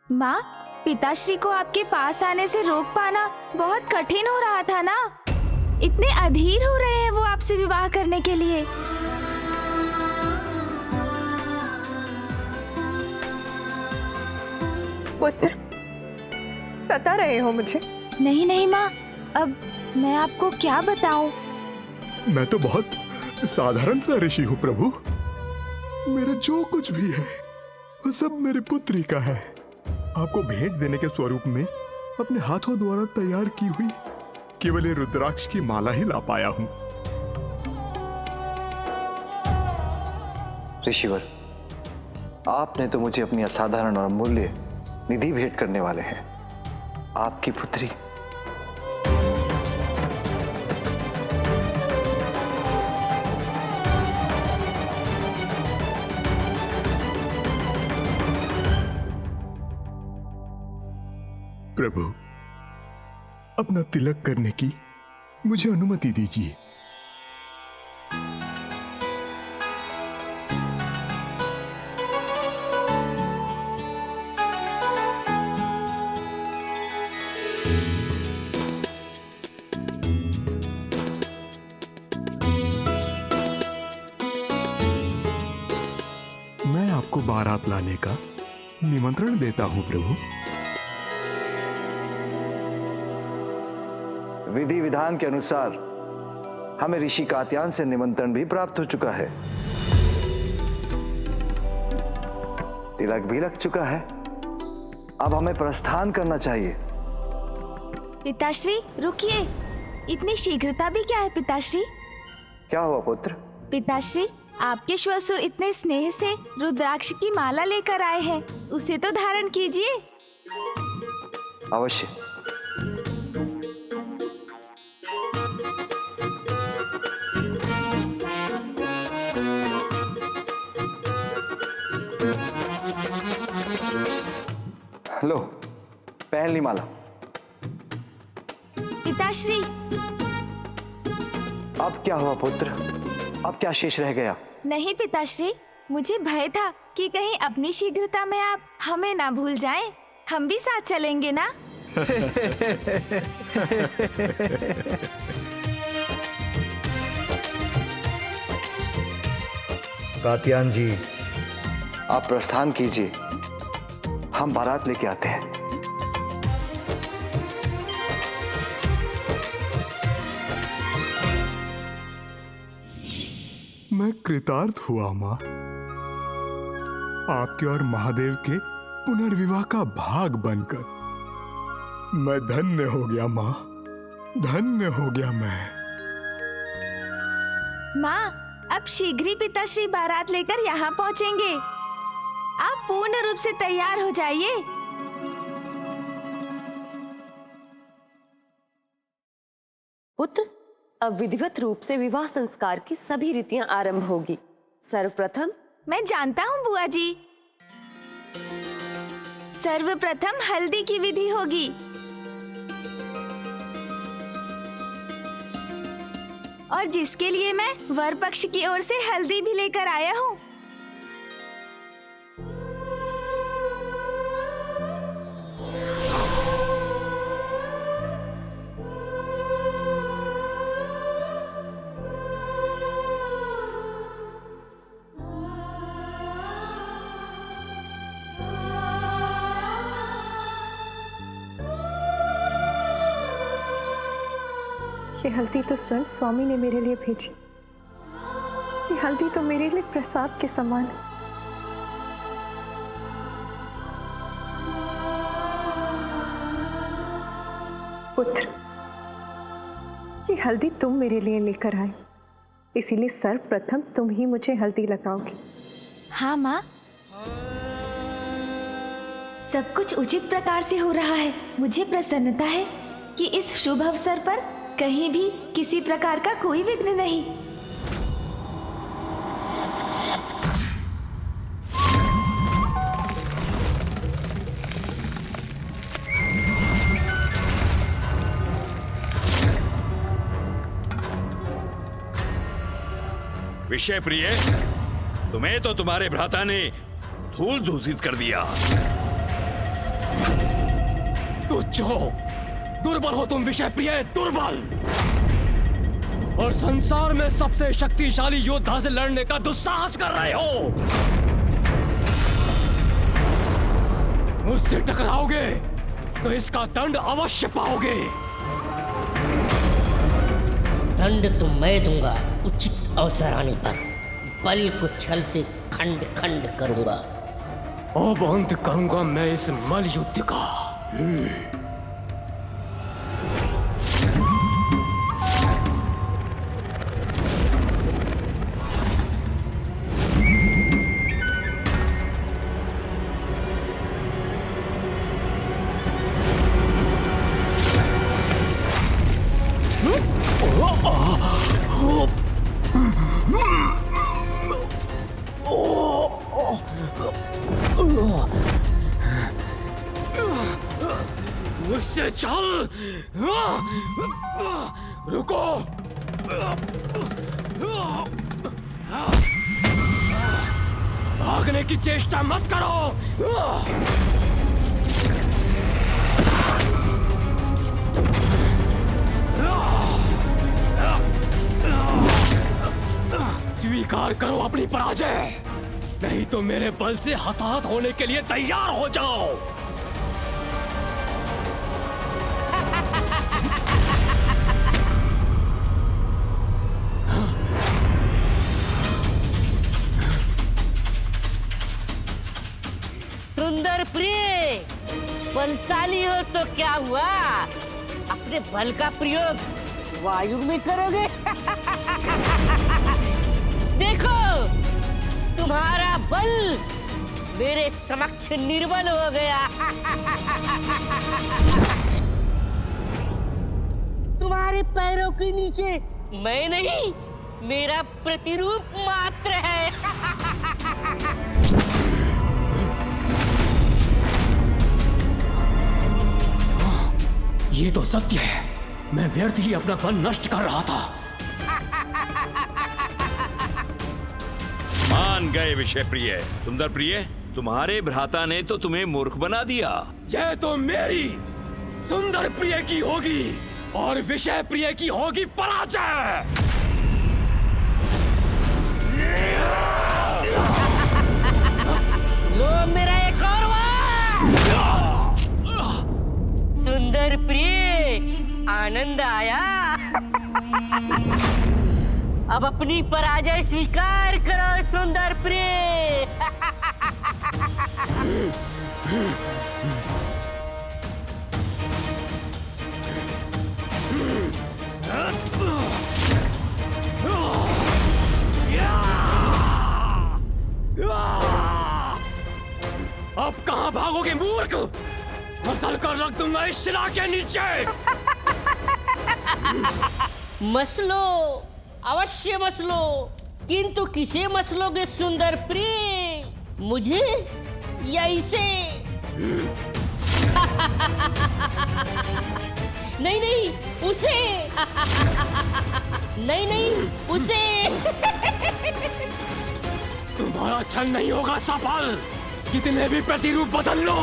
माँ, पिताश्री को आपके पास आने से रोक पाना बहुत कठिन हो रहा था ना। इतने अधीर हो रहे हैं वो आपसे विवाह करने के लिए। पुत्र, सता रहे हो मुझे? नहीं नहीं माँ, अब मैं आपको क्या बताऊं? मैं तो बहुत साधारण सा ऋषि हूँ प्रभु। मेरा जो कुछ भी है वो सब मेरी पुत्री का है। आपको भेंट देने के स्वरूप में अपने हाथों द्वारा तैयार की हुई केवल ये रुद्राक्ष की माला ही ला पाया हूँ। ऋषिवर, आपने तो मुझे अपनी असाधारण और अमूल्य निधि भेंट करने वाले हैं। आपकी पुत्री प्रभु, अपना तिलक करने की मुझे अनुमति दीजिए। मैं आपको बारात लाने का निमंत्रण देता हूं प्रभु। विधि विधान के अनुसार हमें ऋषि कात्यायन से निमंत्रण भी प्राप्त हो चुका है। तिलक भी लग चुका है। अब हमें प्रस्थान करना चाहिए। पिताश्री रुकिए, इतनी शीघ्रता भी क्या है पिताश्री? क्या हुआ पुत्र? पिताश्री, आपके श्वशुर इतने स्नेह से रुद्राक्ष की माला लेकर आए हैं, उसे तो धारण कीजिए। अवश्य। लो, पहन ली माला। पिताश्री, अब क्या हुआ पुत्र? अब क्या शेष रह गया? नहीं पिताश्री, मुझे भय था कि कहीं अपनी शीघ्रता में आप हमें ना भूल जाएं। हम भी साथ चलेंगे ना? कात्यायन जी, आप प्रस्थान कीजिए, हम बारात लेके आते हैं। मैं कृतार्थ हुआ माँ। आपके और महादेव के पुनर्विवाह का भाग बनकर मैं धन्य हो गया माँ, धन्य हो गया मैं। माँ, अब शीघ्र ही पिताश्री बारात लेकर यहाँ पहुँचेंगे। आप पूर्ण रूप से तैयार हो जाइए। पुत्र, अब विधिवत रूप से विवाह संस्कार की सभी रीतियां आरंभ होगी। सर्वप्रथम मैं जानता हूँ बुआ जी। सर्वप्रथम हल्दी की विधि होगी और जिसके लिए मैं वर पक्ष की ओर से हल्दी भी लेकर आया हूँ। ये हल्दी तो स्वयं स्वामी ने मेरे लिए भेजी। ये हल्दी तो मेरे लिए प्रसाद के समान है। पुत्र, ये हल्दी तुम मेरे लिए लेकर आए, इसीलिए सर्वप्रथम तुम ही मुझे हल्दी लगाओगे। हाँ माँ, सब कुछ उचित प्रकार से हो रहा है। मुझे प्रसन्नता है कि इस शुभ अवसर पर कहीं भी किसी प्रकार का कोई विघ्न नहीं। विषय प्रिय, तुम्हें तो तुम्हारे भ्राता ने धूल धूसित कर दिया। तुच्छ हो, दुर्बल हो तुम विषय प्रिय, दुर्बल। और संसार में सबसे शक्तिशाली योद्धा से लड़ने का दुस्साहस कर रहे हो। मुझसे टकराओगे तो इसका दंड अवश्य पाओगे। दंड तो मैं दूंगा उचित अवसर आने पर। बल को छल से खंड खंड करूंगा। अब अंत करूंगा मैं इस मल युद्ध का। मुझसे चल। रुको। भागने की चेष्टा मत करो। स्वीकार करो अपनी पराजय, नहीं तो मेरे बल से हताहत होने के लिए तैयार हो जाओ। सुंदर प्रिय, बलशाली हो तो क्या हुआ, अपने बल का प्रयोग वायु में करोगे। देखो, तुम्हारा बल मेरे समक्ष निर्बल हो गया। तुम्हारे पैरों के नीचे मैं नहीं, मेरा प्रतिरूप मात्र है। ये तो सत्य है, मैं व्यर्थ ही अपना बल नष्ट कर रहा था। मान गए विषय प्रिय। सुंदर प्रिय, तुम्हारे भ्राता ने तो तुम्हें मूर्ख बना दिया। जय तो मेरी सुंदर प्रिय की होगी और विषय प्रिय की होगी पराजय। लो मेरा एक और वार। सुंदर प्रिय, आनंद आया। अब अपनी पराजय स्वीकार करो सुंदर प्रिय। अब कहां भागोगे मूर्ख, मसल कर रख दूंगा इस शिला के नीचे। मसलो, अवश्य मसलो, किंतु किसे मसलोगे सुंदर प्रिय, मुझे या इसे? नहीं नहीं, उसे। नहीं नहीं, उसे। तुम्हारा छल नहीं होगा सफल। कितने भी प्रतिरूप बदल लो,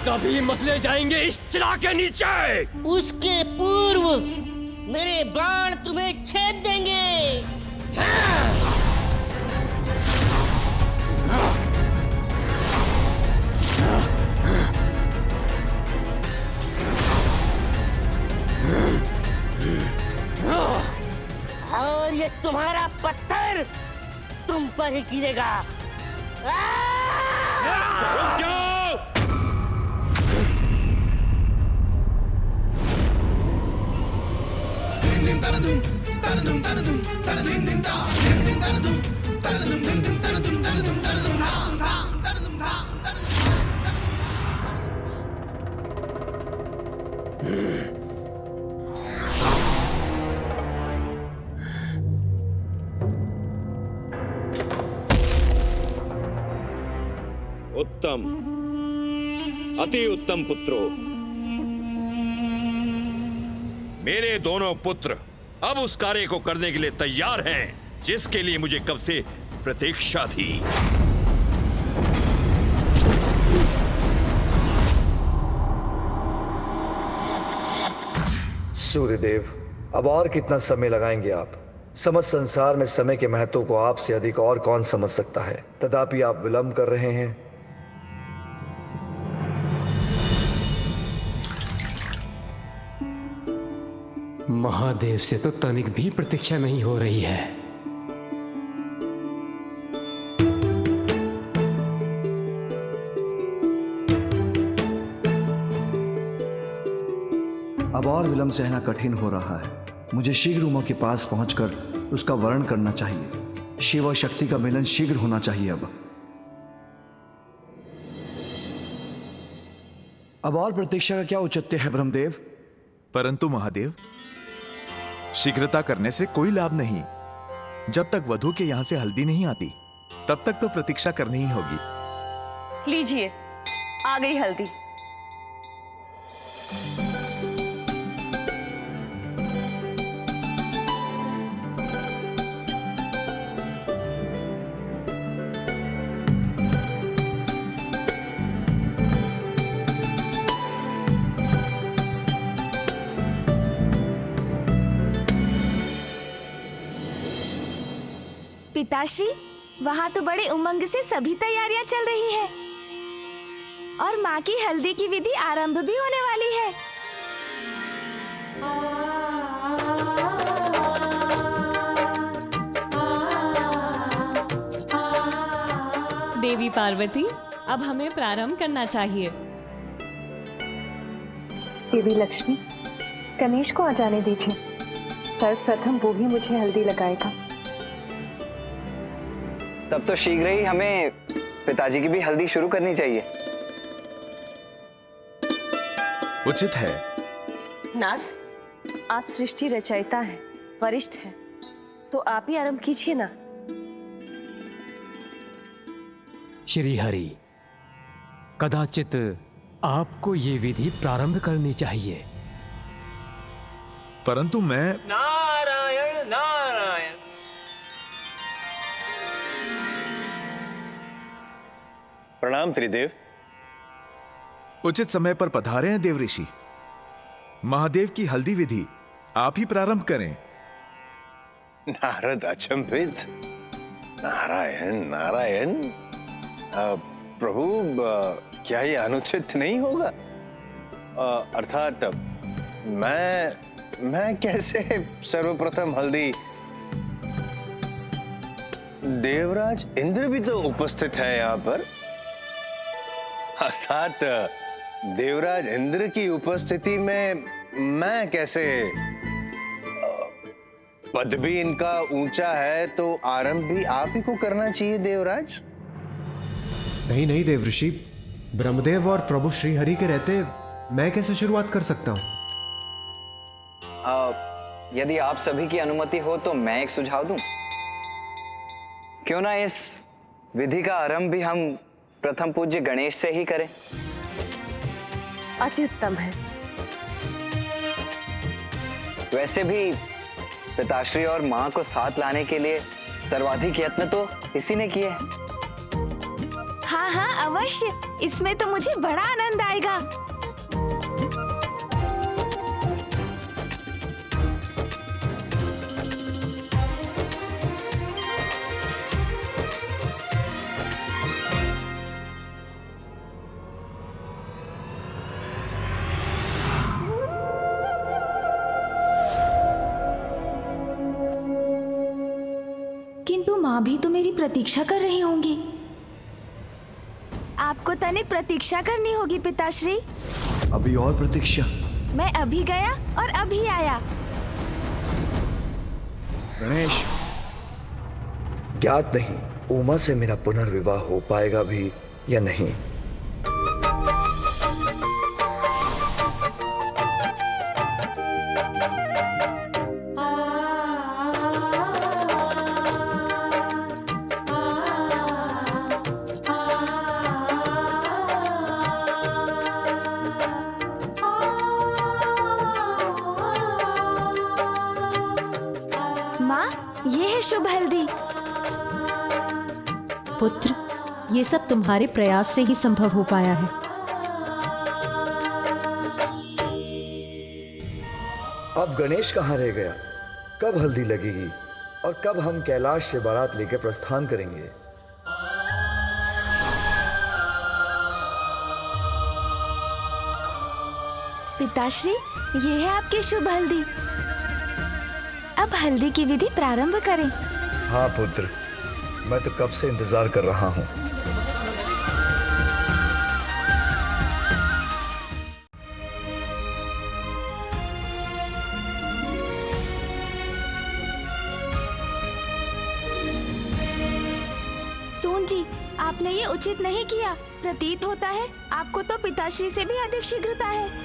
सभी मसले जाएंगे इस चिरा के नीचे। उसके पूर्व मेरे बाण तुम्हें छेद देंगे। और ये तुम्हारा पत्थर तुम पर ही गिरेगा। रुक जाओ! उत्तम, अति उत्तम पुत्रों। मेरे दोनों पुत्र अब उस कार्य को करने के लिए तैयार हैं जिसके लिए मुझे कब से प्रतीक्षा थी। सूर्यदेव, अब और कितना समय लगाएंगे आप? समस्त संसार में समय के महत्व को आपसे अधिक और कौन समझ सकता है, तथापि आप विलंब कर रहे हैं। महादेव से तो तनिक भी प्रतीक्षा नहीं हो रही है। अब और विलंब सहना कठिन हो रहा है। मुझे शीघ्र उमा के पास पहुंचकर उसका वर्णन करना चाहिए। शिव और शक्ति का मिलन शीघ्र होना चाहिए। अब और प्रतीक्षा का क्या औचित्य है ब्रह्मदेव? परंतु महादेव, शीघ्रता करने से कोई लाभ नहीं। जब तक वधू के यहां से हल्दी नहीं आती तब तक तो प्रतीक्षा करनी ही होगी। लीजिए, आ गई हल्दी। पिताश्री, वहाँ तो बड़े उमंग से सभी तैयारियां चल रही है और माँ की हल्दी की विधि आरंभ भी होने वाली है। देवी पार्वती, अब हमें प्रारंभ करना चाहिए। देवी लक्ष्मी, गणेश को आ जाने दीजिए। सर्वप्रथम वो ही मुझे हल्दी लगाएगा। तब तो शीघ्र ही हमें पिताजी की भी हल्दी शुरू करनी चाहिए। उचित है। नाथ, आप सृष्टि रचयिता हैं, वरिष्ठ हैं, तो आप ही आरंभ कीजिए ना। श्री हरि, कदाचित आपको ये विधि प्रारंभ करनी चाहिए। परंतु मैं नारायण नारायण। प्रणाम त्रिदेव। उचित समय पर पधारे हैं देव ऋषि। महादेव की हल्दी विधि आप ही प्रारंभ करें। नारद अचंभित। नारायण नारायण। प्रभु, क्या ये अनुचित नहीं होगा? अर्थात मैं कैसे सर्वप्रथम हल्दी? देवराज इंद्र भी तो उपस्थित है यहाँ पर। अर्थात देवराज इंद्र की उपस्थिति में मैं कैसे? पद भी इनका ऊंचा है तो आरंभ भी आप ही को करना चाहिए देवराज। नहीं नहीं देव ऋषि, ब्रह्मदेव और प्रभु श्री हरि के रहते मैं कैसे शुरुआत कर सकता हूँ? यदि आप सभी की अनुमति हो तो मैं एक सुझाव दूं। क्यों ना इस विधि का आरंभ भी हम प्रथम पूज्य गणेश से ही करें। अति उत्तम है। वैसे भी पिताश्री और मां को साथ लाने के लिए सर्वाधिक यत्न तो इसी ने किए हैं। हाँ हाँ अवश्य, इसमें तो मुझे बड़ा आनंद आएगा। किंतु माँ भी तो मेरी प्रतीक्षा कर रही होंगी। आपको तनिक प्रतीक्षा करनी होगी पिताश्री। अभी और प्रतीक्षा? मैं अभी गया और अभी आया। गणेश, ज्ञात नहीं उमा से मेरा पुनर्विवाह हो पाएगा भी या नहीं। माँ, ये है शुभ हल्दी। पुत्र, ये सब तुम्हारे प्रयास से ही संभव हो पाया है। अब गणेश कहाँ रह गया? कब हल्दी लगेगी और कब हम कैलाश से बारात लेकर प्रस्थान करेंगे? पिताश्री, ये है आपकी शुभ हल्दी। अब हल्दी की विधि प्रारंभ करें। हाँ पुत्र, मैं तो कब से इंतजार कर रहा हूँ। सोन जी, आपने ये उचित नहीं किया। प्रतीत होता है आपको तो पिताश्री से भी अधिक शीघ्रता है।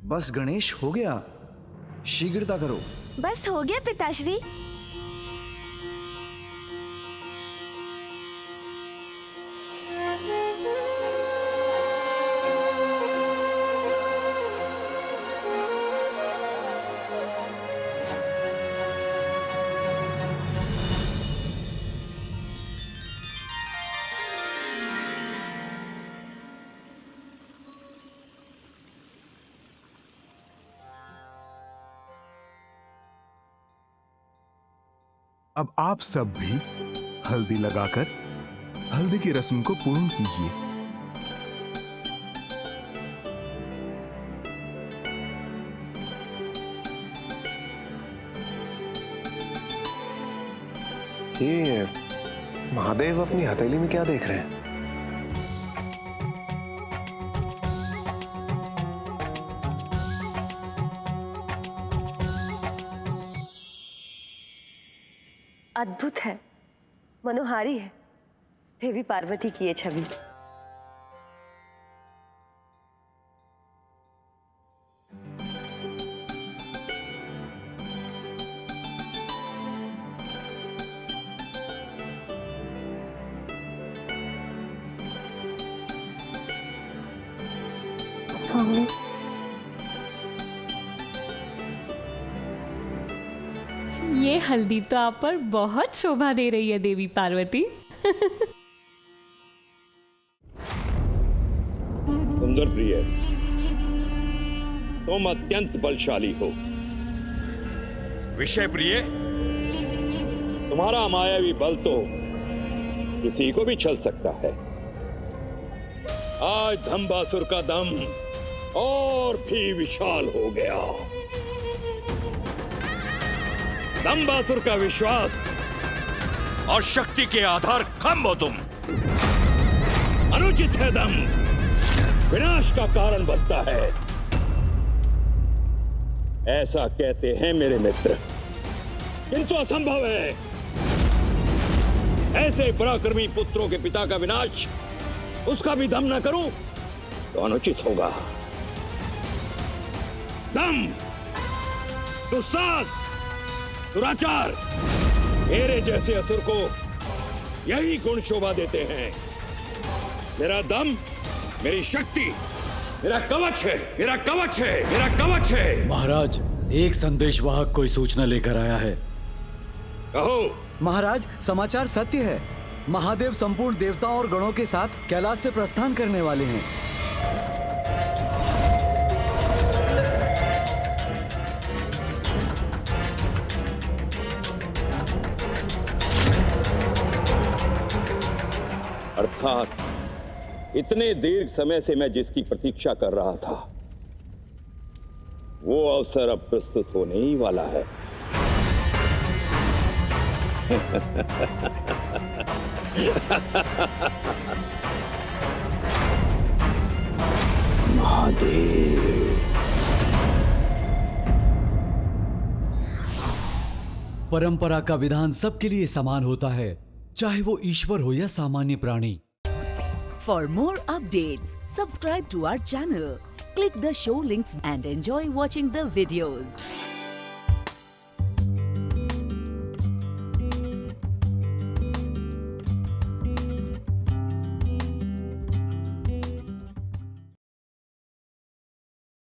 बस गणेश, हो गया, शीघ्रता करो। बस हो गया पिताश्री। अब आप सब भी हल्दी लगाकर हल्दी की रस्म को पूर्ण कीजिए। ये महादेव अपनी हथेली में क्या देख रहे हैं? अद्भुत है, मनोहारी है देवी पार्वती की ये छवि। स्वामी, ये हल्दी तो आप पर बहुत शोभा दे रही है देवी पार्वती। सुंदर प्रिय, तुम अत्यंत बलशाली हो। विषय प्रिय, तुम्हारा मायावी बल तो किसी को भी छल सकता है। आज धम्बासुर का दम और भी विशाल हो गया। धम्बासुर का विश्वास और शक्ति के आधार खंभ हो तुम। अनुचित है दम, विनाश का कारण बनता है, ऐसा कहते हैं मेरे मित्र, किंतु असंभव है। ऐसे पराक्रमी पुत्रों के पिता का विनाश उसका भी दम न करूं तो अनुचित होगा। दम, दुस्साहस, दुराचार, मेरे जैसे असुर को यही गुण शोभा देते हैं। मेरा दम, मेरी शक्ति, मेरा कवच है, मेरा कवच है, मेरा कवच है। महाराज, एक संदेशवाहक कोई सूचना लेकर आया है। कहो। महाराज, समाचार सत्य है। महादेव संपूर्ण देवताओं और गणों के साथ कैलाश से प्रस्थान करने वाले हैं। अर्थात इतने दीर्घ समय से मैं जिसकी प्रतीक्षा कर रहा था, वो अवसर अब प्रस्तुत होने ही वाला है। महादेव। परंपरा का विधान सबके लिए समान होता है, चाहे वो ईश्वर हो या सामान्य प्राणी। For more updates, subscribe to our channel, click the show links and enjoy watching the videos.